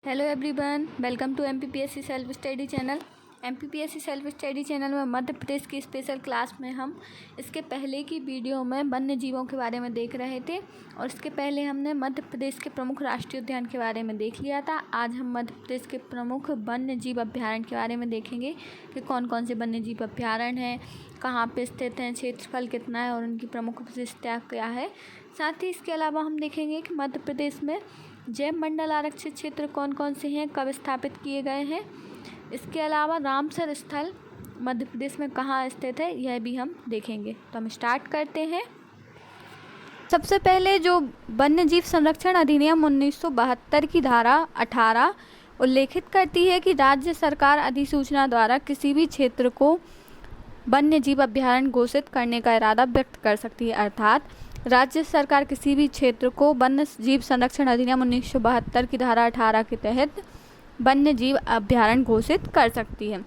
Hello everyone, welcome to MPPSC self study channel. MPPSC self study channel में मध्य प्रदेश की special class में हम इसके पहले की वीडियो में वन्य जीवों के बारे में देख रहे थे और इसके पहले हमने मध्य प्रदेश के प्रमुख राष्ट्रीय उद्यान के बारे में देख लिया था। आज हम मध्य प्रदेश के प्रमुख वन्य जीव अभ्यारण्य के बारे में देखेंगे कि कौन कौन से वन्य जीव अभ्यारण्य हैं, कहाँ पे स्थित हैं, क्षेत्रफल कितना है और उनकी प्रमुख विशेषता क्या है। साथ ही इसके अलावा हम देखेंगे कि मध्य प्रदेश में जैव मंडल आरक्षित क्षेत्र कौन कौन से हैं, कब स्थापित किए गए हैं। इसके अलावा रामसर स्थल मध्य प्रदेश में कहाँ स्थित है, यह भी हम देखेंगे। तो हम स्टार्ट करते हैं। सबसे पहले जो वन्य जीव संरक्षण अधिनियम 1972 की धारा 18 उल्लेखित करती है कि राज्य सरकार अधिसूचना द्वारा किसी भी क्षेत्र को वन्य जीव अभ्यारण्य घोषित करने का इरादा व्यक्त कर सकती है। अर्थात राज्य सरकार किसी भी क्षेत्र को वन्य जीव संरक्षण अधिनियम 1972 की धारा 18 के तहत वन्य जीव अभ्यारण्य घोषित कर सकती है।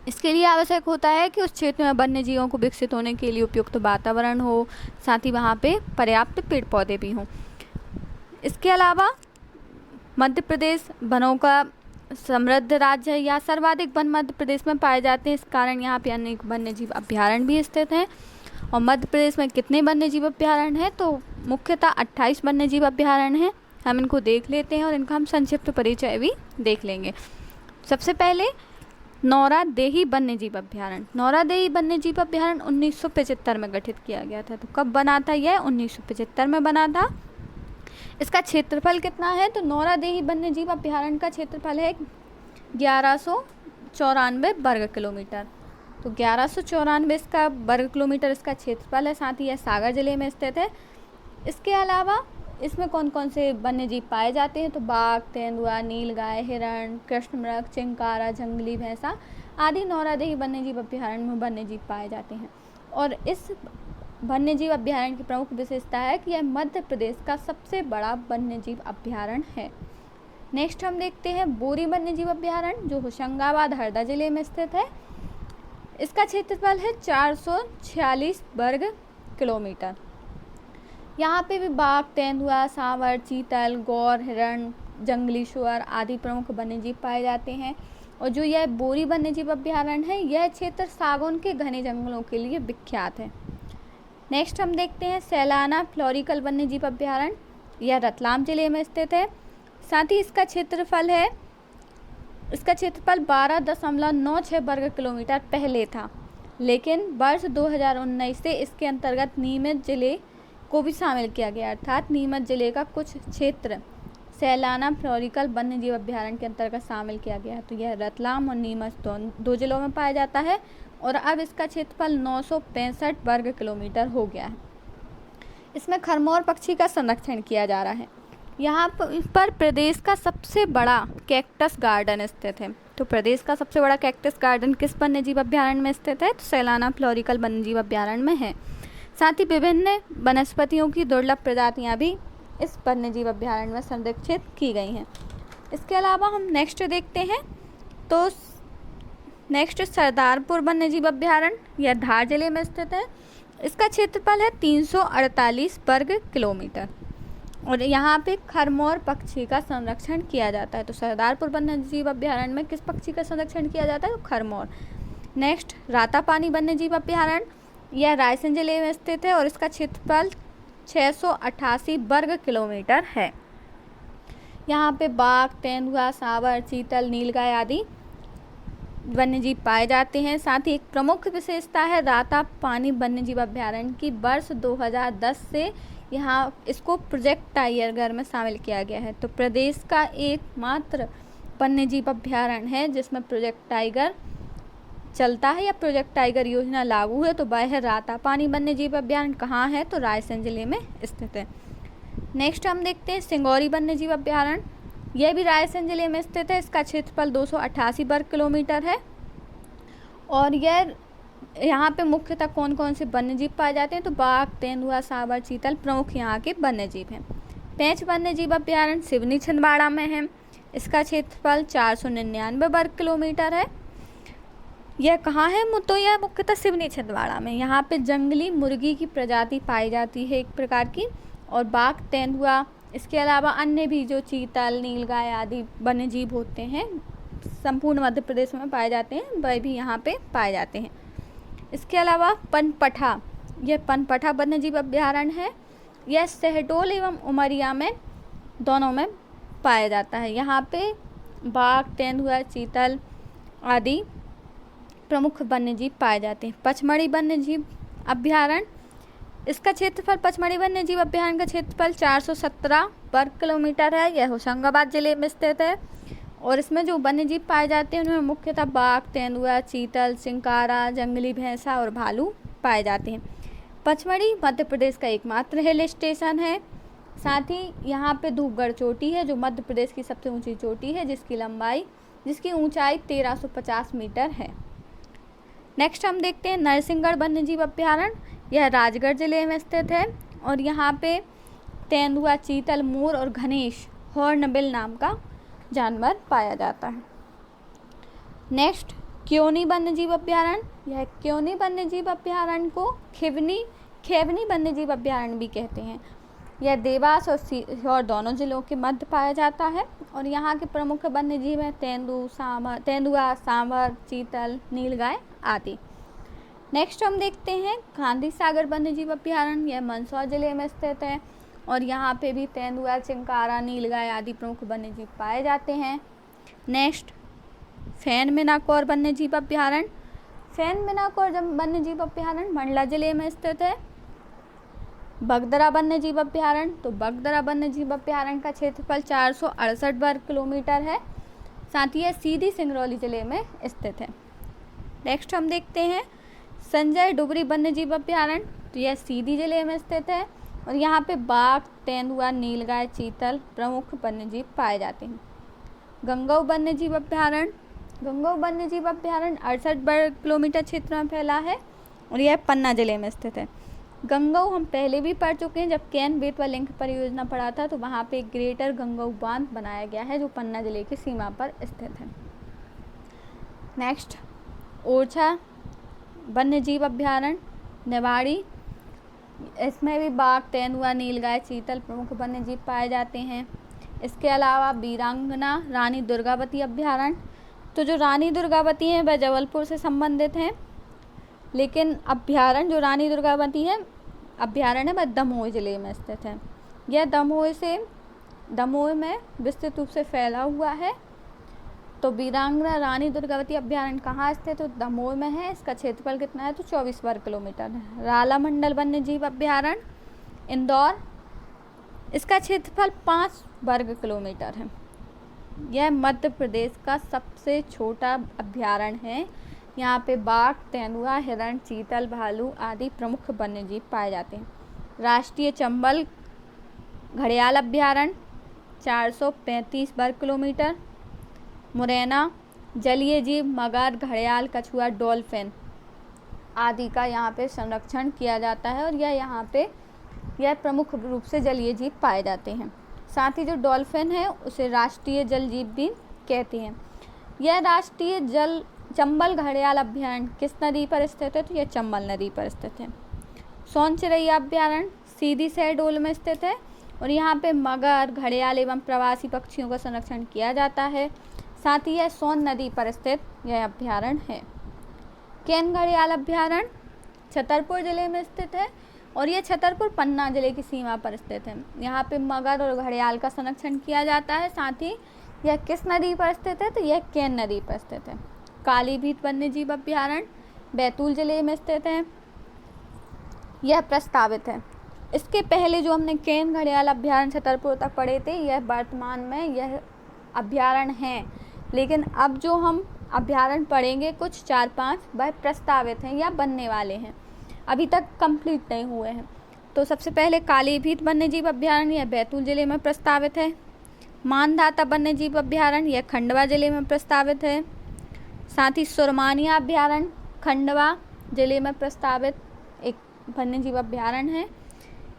इसके लिए आवश्यक होता है कि उस क्षेत्र में वन्य जीवों को विकसित होने के लिए उपयुक्त वातावरण हो, साथ ही वहाँ पे पर्याप्त पेड़ पौधे भी हों। इसके अलावा मध्य प्रदेश वनों का समृद्ध राज्य है, या सर्वाधिक वन मध्य प्रदेश में पाए जाते हैं। इस कारण यहाँ पे अनेक वन्य जीव अभ्यारण्य भी स्थित हैं। और मध्य प्रदेश में कितने वन्य जीव अभ्यारण्य हैं, तो मुख्यतः 28 वन्य जीव अभ्यारण्य हैं। हम इनको देख लेते हैं और इनका हम संक्षिप्त परिचय भी देख लेंगे। सबसे पहले नौरादेही वन्य जीव अभ्यारण्य। नौरादेही वन्य जीव अभ्यारण्य 1975 में गठित किया गया था। तो कब बना था यह? 1975 में बना था। इसका क्षेत्रफल कितना है? तो नौरादेही वन्य जीव अभ्यारण्य का क्षेत्रफल है 1194 वर्ग किलोमीटर। तो 1194 इसका वर्ग किलोमीटर इसका क्षेत्रफल है। साथ ही यह सागर जिले में स्थित है। इसके अलावा इसमें कौन कौन से वन्य जीव पाए जाते हैं? तो बाघ, तेंदुआ, नीलगाय, हिरण, कृष्णमृग, चिंकारा, जंगली भैंसा आदि नौरादेही वन्य जीव अभ्यारण्य में वन्य जीव पाए जाते हैं। और इस वन्य जीव अभ्यारण्य की प्रमुख विशेषता है कि यह मध्य प्रदेश का सबसे बड़ा वन्य जीव अभ्यारण्य है। नेक्स्ट हम देखते हैं बोरी वन्य जीव अभ्यारण्य, जो होशंगाबाद हरदा जिले में स्थित है। इसका क्षेत्रफल है 446 वर्ग किलोमीटर। यहाँ पे भी बाघ, तेंदुआ, सांवर, चीतल, गौर, हिरण, जंगली सुअर आदि प्रमुख वन्यजीव पाए जाते हैं। और जो यह बोरी वन्यजीव अभ्यारण्य है, यह क्षेत्र सागौन के घने जंगलों के लिए विख्यात है। नेक्स्ट हम देखते हैं सैलाना फ्लोरिकल वन्यजीव अभ्यारण्य। यह रतलाम जिले में स्थित है। साथ ही इसका क्षेत्रफल 12.96 वर्ग किलोमीटर पहले था, लेकिन वर्ष 2019 से इसके अंतर्गत नीमच जिले को भी शामिल किया गया। अर्थात नीमच जिले का कुछ क्षेत्र सैलाना फ्लोरिकल वन्य जीव अभ्यारण्य के अंतर्गत शामिल किया गया है। तो यह रतलाम और नीमच दो जिलों में पाया जाता है और अब इसका क्षेत्रफल 965 वर्ग किलोमीटर हो गया है। इसमें खरमोर पक्षी का संरक्षण किया जा रहा है। यहाँ पर प्रदेश का सबसे बड़ा कैक्टस गार्डन स्थित है। तो प्रदेश का सबसे बड़ा कैक्टस गार्डन किस वन्य जीव अभ्यारण्य में स्थित है? तो सैलाना फ्लोरिकल वन्य जीव अभ्यारण्य में है। साथ ही विभिन्न वनस्पतियों की दुर्लभ प्रजातियां भी इस वन्य जीव अभ्यारण्य में संरक्षित की गई हैं। इसके अलावा हम नेक्स्ट देखते हैं। तो नेक्स्ट सरदारपुर वन्य जीव अभ्यारण्य, यह धार जिले में स्थित है। इसका क्षेत्रफल है 348 वर्ग किलोमीटर और यहाँ पे खरमोर पक्षी का संरक्षण किया जाता है। तो सरदारपुर वन्य जीव अभ्यारण्य में किस पक्षी का संरक्षण किया जाता है? तो खरमोर। नेक्स्ट रातापानी वन्य जीव अभ्यारण्य, यह रायसेन जिले में स्थित है और इसका क्षेत्रफल 688 वर्ग किलोमीटर है। यहाँ पे बाघ, तेंदुआ, सांवर, चीतल, नीलगाय आदि वन्यजीव पाए जाते हैं। साथ ही एक प्रमुख विशेषता है रातापानी वन्यजीव अभ्यारण्य की। वर्ष 2010 से यहाँ इसको प्रोजेक्ट टाइगर में शामिल किया गया है। तो प्रदेश का एकमात्र वन्यजीव अभ्यारण्य है जिसमें प्रोजेक्ट टाइगर चलता है या प्रोजेक्ट टाइगर योजना लागू है। तो वह रातापानी वन्य जीव अभ्यारण्य कहाँ है? तो रायसेन जिले में स्थित है। नेक्स्ट हम देखते हैं सिंगौरी वन्य जीव अभ्यारण्य, यह भी रायसेन जिले में स्थित है। इसका क्षेत्रफल 288 वर्ग किलोमीटर है और यह यहाँ पे मुख्यतः कौन कौन से वन्य जीव पाए जाते हैं? तो बाघ, तेंदुआ, सांवर, चीतल प्रमुख यहाँ के वन्य जीव हैं। पेंच वन्य जीव अभ्यारण्य सिवनी छिंदवाड़ा में है। इसका क्षेत्रफल 499 वर्ग किलोमीटर है। यह कहाँ है? तो यह मुख्यतः सिवनी छिंदवाड़ा में। यहाँ पे जंगली मुर्गी की प्रजाति पाई जाती है एक प्रकार की, और बाघ, तेंदुआ इसके अलावा अन्य भी जो चीतल, नीलगाय आदि वन्य जीव होते हैं संपूर्ण मध्य प्रदेश में पाए जाते हैं, वह भी यहाँ पे पाए जाते हैं। इसके अलावा पनपठा, यह पनपठा वन्य जीव अभ्यारण्य है। यह शहडोल एवं उमरिया में दोनों में पाया जाता है। यहाँ पे बाघ, तेंदुआ, चीतल आदि प्रमुख वन्य जीव पाए जाते हैं। पचमढ़ी वन्य जीव अभ्यारण्य, इसका क्षेत्रफल, पचमढ़ी वन्य जीव अभ्यारण्य का क्षेत्रफल 417 वर्ग किलोमीटर है। यह होशंगाबाद जिले में स्थित है और इसमें जो वन्य जीव पाए जाते हैं उनमें मुख्यतः बाघ, तेंदुआ, चीतल, चिंकारा, जंगली भैंसा और भालू पाए जाते हैं। पचमढ़ी मध्य प्रदेश का एकमात्र हिल स्टेशन है। साथ ही यहाँ पे धूपगढ़ चोटी है जो मध्य प्रदेश की सबसे ऊंची चोटी है, जिसकी ऊंचाई 1350 मीटर है। नेक्स्ट हम देखते हैं नरसिंहगढ़ वन्य जीव अभ्यारण्य। यह राजगढ़ जिले में स्थित है और यहाँ पे तेंदुआ, चीतल, मोर और घनेश हॉर्नबिल नाम का जानवर पाया जाता है। नेक्स्ट क्योनी वन्य जीव अभ्यारण्य। यह क्योनी वन्य जीव अभ्यारण्य को खेवनी वन्य जीव अभ्यारण्य भी कहते हैं। यह देवास और सीहोर दोनों जिलों के मध्य पाया जाता है और यहाँ के प्रमुख वन्य जीव हैं तेंदुआ, सांभर, चीतल, नीलगाय आदि। नेक्स्ट हम देखते हैं गांधी सागर वन्य जीव अभ्यारण्य। यह मंदसौर जिले में स्थित है और यहाँ पे भी तेंदुआ, चिंकारा, नीलगाय आदि प्रमुख वन्य जीव पाए जाते हैं। नेक्स्ट फैन-मिनाकौर वन्य जीव अभ्यारण्य। फैन-मिनाकौर वन्य जीव अभ्यारण्य मंडला जिले में स्थित है। बगदरा वन्य जीव अभ्यारण्य, तो बगदरा वन्य जीव अभ्यारण्य का क्षेत्रफल 468 वर्ग किलोमीटर है। साथ ही यह सीधी सिंगरौली जिले में स्थित है। नेक्स्ट हम देखते हैं संजय डुबरी वन्य जीव अभ्यारण्य। तो यह सीधी जिले में स्थित है और यहाँ पे बाघ, तेंदुआ, नीलगाय, चीतल प्रमुख वन्य जीव पाए जाते हैं। गंगऊ वन्य जीव अभ्यारण्य। गंगऊ वन्य जीव अभ्यारण्य 68 वर्ग किलोमीटर क्षेत्र में फैला है और यह पन्ना जिले में स्थित है। गंगऊ हम पहले भी पढ़ चुके हैं, जब केन बेतवा लिंक परियोजना पढ़ा था तो वहाँ पे ग्रेटर गंगऊ बांध बनाया गया है जो पन्ना जिले की सीमा पर स्थित है। नेक्स्ट ओरछा वन्य जीव अभ्यारण्य निवाड़ी, इसमें भी बाघ, तेंदुआ, नीलगाय, चीतल प्रमुख वन्य जीव पाए जाते हैं। इसके अलावा वीरांगना रानी दुर्गावती अभ्यारण्य। तो जो रानी दुर्गावती हैं वह जबलपुर से संबंधित हैं, लेकिन अभ्यारण्य जो रानी दुर्गावती है अभ्यारण्य वह दमोह जिले में स्थित है। यह दमोह में विस्तृत रूप से फैला हुआ है। तो वीरांगना रानी दुर्गावती अभ्यारण्य कहाँ स्थित है? तो दमोह में है। इसका क्षेत्रफल कितना है? तो 24 वर्ग किलोमीटर है। राला मंडल वन्य जीव अभ्यारण्य इंदौर, इसका क्षेत्रफल 5 वर्ग किलोमीटर है। यह मध्य प्रदेश का सबसे छोटा अभ्यारण्य है। यहाँ पे बाघ, तेंदुआ, हिरण, चीतल, भालू आदि प्रमुख वन्य जीव पाए जाते हैं। राष्ट्रीय चंबल घड़ियाल अभ्यारण्य 435 वर्ग किलोमीटर। मुरैना जलीय जीव मगर, घड़ियाल, कछुआ, डॉल्फिन आदि का यहाँ पे संरक्षण किया जाता है और यह प्रमुख रूप से जलीय जीव पाए जाते हैं। साथ ही जो डॉल्फिन है उसे राष्ट्रीय जल जीव भी कहते हैं। यह राष्ट्रीय जल चंबल घड़ियाल अभ्यारण्य किस नदी पर स्थित है? तो यह चंबल नदी पर स्थित है। सोन चिरैया अभ्यारण्य सीधी शहडोल में स्थित है और यहाँ पे मगर, घड़ियाल एवं प्रवासी पक्षियों का संरक्षण किया जाता है। साथ ही यह सोन नदी पर स्थित यह अभ्यारण्य है। केन घड़ियाल अभ्यारण्य छतरपुर जिले में स्थित है और यह छतरपुर पन्ना जिले की सीमा पर स्थित है। यहाँ पे मगर और घड़ियाल का संरक्षण किया जाता है। साथ ही यह किस नदी पर स्थित है? तो यह केन नदी पर स्थित है। कालीभीत वन्य जीव अभ्यारण्य बैतूल जिले में स्थित है। यह प्रस्तावित है। इसके पहले जो हमने केन घड़ियाल अभ्यारण्य छतरपुर तक पढ़े थे, यह वर्तमान में यह अभ्यारण्य हैं, लेकिन अब जो हम अभ्यारण्य पढ़ेंगे कुछ 4-5 वह प्रस्तावित हैं या बनने वाले हैं, अभी तक कंप्लीट नहीं हुए हैं। तो सबसे पहले कालीभीत वन्य जीव अभ्यारण्य यह बैतूल जिले में प्रस्तावित है। मानधाता वन्य जीव अभ्यारण्य यह खंडवा जिले में प्रस्तावित है। साथ ही सुरमानिया अभ्यारण्य खंडवा जिले में प्रस्तावित एक वन्य जीव अभ्यारण्य है।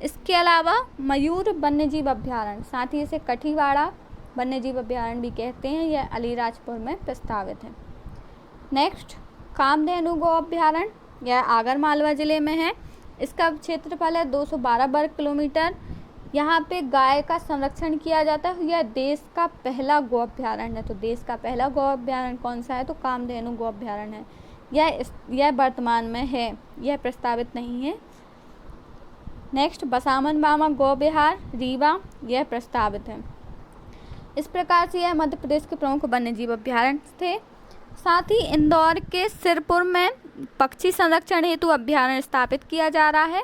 इसके अलावा मयूर वन्य जीव अभ्यारण्य, साथ ही इसे कठीवाड़ा वन्य जीव अभ्यारण्य भी कहते हैं, यह अलीराजपुर में प्रस्तावित है। नेक्स्ट कामधेनु गौ अभ्यारण्य, यह आगर मालवा जिले में है। इसका क्षेत्रफल है 212 वर्ग किलोमीटर। यहाँ पे गाय का संरक्षण किया जाता है। यह देश का पहला गौ अभ्यारण्य है। तो देश का पहला गौ अभ्यारण्य कौन सा है? तो कामधेनु गौ अभ्यारण्य है। यह वर्तमान में है, यह प्रस्तावित नहीं है। नेक्स्ट, बसामन बामा गौ विहार रीवा, यह प्रस्तावित है। इस प्रकार से यह मध्य प्रदेश के प्रमुख वन्यजीव अभ्यारण्य थे। साथ ही इंदौर के सिरपुर में पक्षी संरक्षण हेतु अभ्यारण्य स्थापित किया जा रहा है।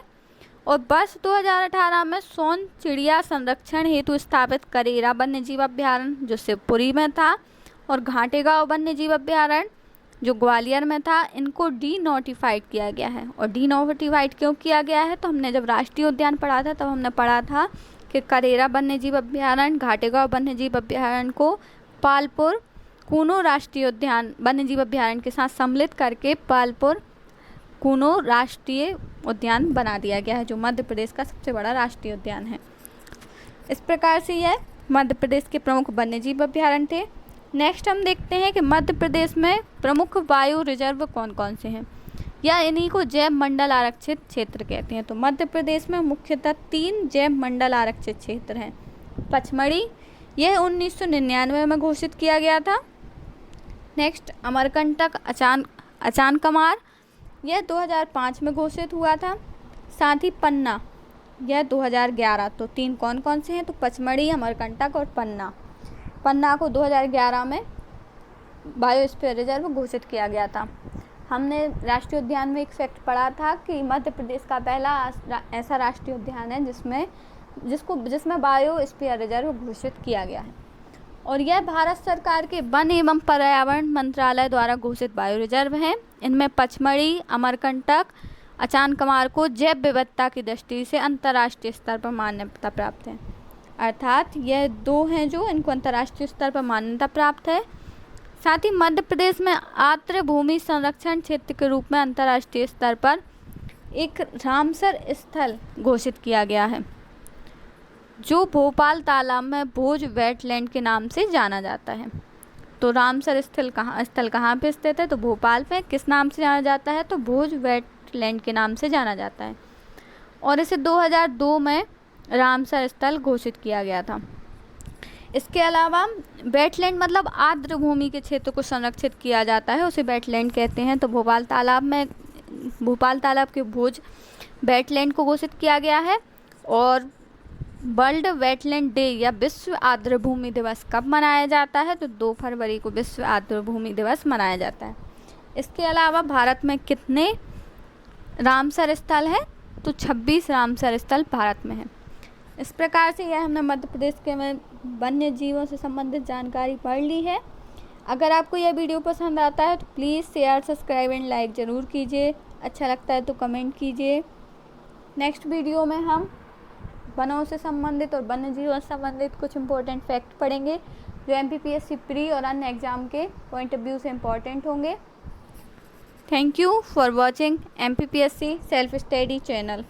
और वर्ष 2018 में सोन चिड़िया संरक्षण हेतु स्थापित करेरा वन्यजीव अभ्यारण्य जो शिवपुरी में था, और घाटेगांव वन्यजीव अभ्यारण्य जो ग्वालियर में था, इनको डी नोटिफाइड किया गया है। और डी नोटिफाइड क्यों किया गया है? तो हमने जब राष्ट्रीय उद्यान पढ़ा था तब हमने पढ़ा था कि करेरा वन्यजीव अभ्यारण्य, घाटेगांव वन्यजीव अभ्यारण्य को पालपुर कूनो राष्ट्रीय उद्यान वन्यजीव अभ्यारण्य के साथ सम्मिलित करके पालपुर कूनो राष्ट्रीय उद्यान बना दिया गया है, जो मध्य प्रदेश का सबसे बड़ा राष्ट्रीय उद्यान है। इस प्रकार से यह मध्य प्रदेश के प्रमुख वन्यजीव अभ्यारण्य थे। नेक्स्ट हम देखते हैं कि मध्य प्रदेश में प्रमुख वायु रिजर्व कौन कौन से हैं, या इन्हीं को जैव मंडल आरक्षित क्षेत्र कहते हैं। तो मध्य प्रदेश में मुख्यतः 3 जैव मंडल आरक्षित क्षेत्र हैं। पचमढ़ी, यह 1999 में घोषित किया गया था। नेक्स्ट, अमरकंटक अचानकमार, यह 2005 में घोषित हुआ था। साथ ही पन्ना, यह 2011। तो 3 कौन कौन से हैं? तो पचमढ़ी, अमरकंटक और पन्ना। पन्ना को 2011 में बायोस्फीयर रिजर्व घोषित किया गया था। हमने राष्ट्रीय उद्यान में एक फैक्ट पढ़ा था कि मध्य प्रदेश का पहला ऐसा राष्ट्रीय उद्यान है जिसमें बायोस्फीयर रिजर्व घोषित किया गया है। और यह भारत सरकार के वन एवं पर्यावरण मंत्रालय द्वारा घोषित बायो रिजर्व हैं। इनमें पचमढ़ी, अमरकंटक, अचानकमार को जैव विविधता की दृष्टि से अंतर्राष्ट्रीय स्तर पर मान्यता प्राप्त है। अर्थात यह 2 हैं जो इनको अंतर्राष्ट्रीय स्तर पर मान्यता प्राप्त है। साथ ही मध्य प्रदेश में आर्द्र भूमि संरक्षण क्षेत्र के रूप में अंतर्राष्ट्रीय स्तर पर एक रामसर स्थल घोषित किया गया है, जो भोपाल तालाब में भोज वेटलैंड के नाम से जाना जाता है। तो रामसर स्थल कहाँ पे स्थित है? तो भोपाल पे। किस नाम से जाना जाता है? तो भोज वेटलैंड के नाम से जाना जाता है। और इसे 2002 में रामसर स्थल घोषित किया गया था। इसके अलावा वेटलैंड मतलब आर्द्र भूमि के क्षेत्र को संरक्षित किया जाता है, उसे वेटलैंड कहते हैं। तो भोपाल तालाब के भोज वेटलैंड को घोषित किया गया है। और वर्ल्ड वेटलैंड डे या विश्व आर्द्र भूमि दिवस कब मनाया जाता है? तो 2 फरवरी को विश्व आर्द्र भूमि दिवस मनाया जाता है। इसके अलावा भारत में कितने रामसर स्थल हैं? तो 26 रामसर स्थल भारत में हैं। इस प्रकार से यह हमने मध्य प्रदेश के वन्य जीवों से संबंधित जानकारी पढ़ ली है। अगर आपको यह वीडियो पसंद आता है तो please share, subscribe and like ज़रूर कीजिए। अच्छा लगता है तो कमेंट कीजिए। नेक्स्ट वीडियो में हम वनों से संबंधित और वन्य जीवों से संबंधित कुछ इम्पोर्टेंट फैक्ट पढ़ेंगे, जो MPPSC प्री और अन्य एग्ज़ाम के पॉइंट ऑफ व्यू से इम्पोर्टेंट होंगे। Thank you for watching MPPSC self study channel.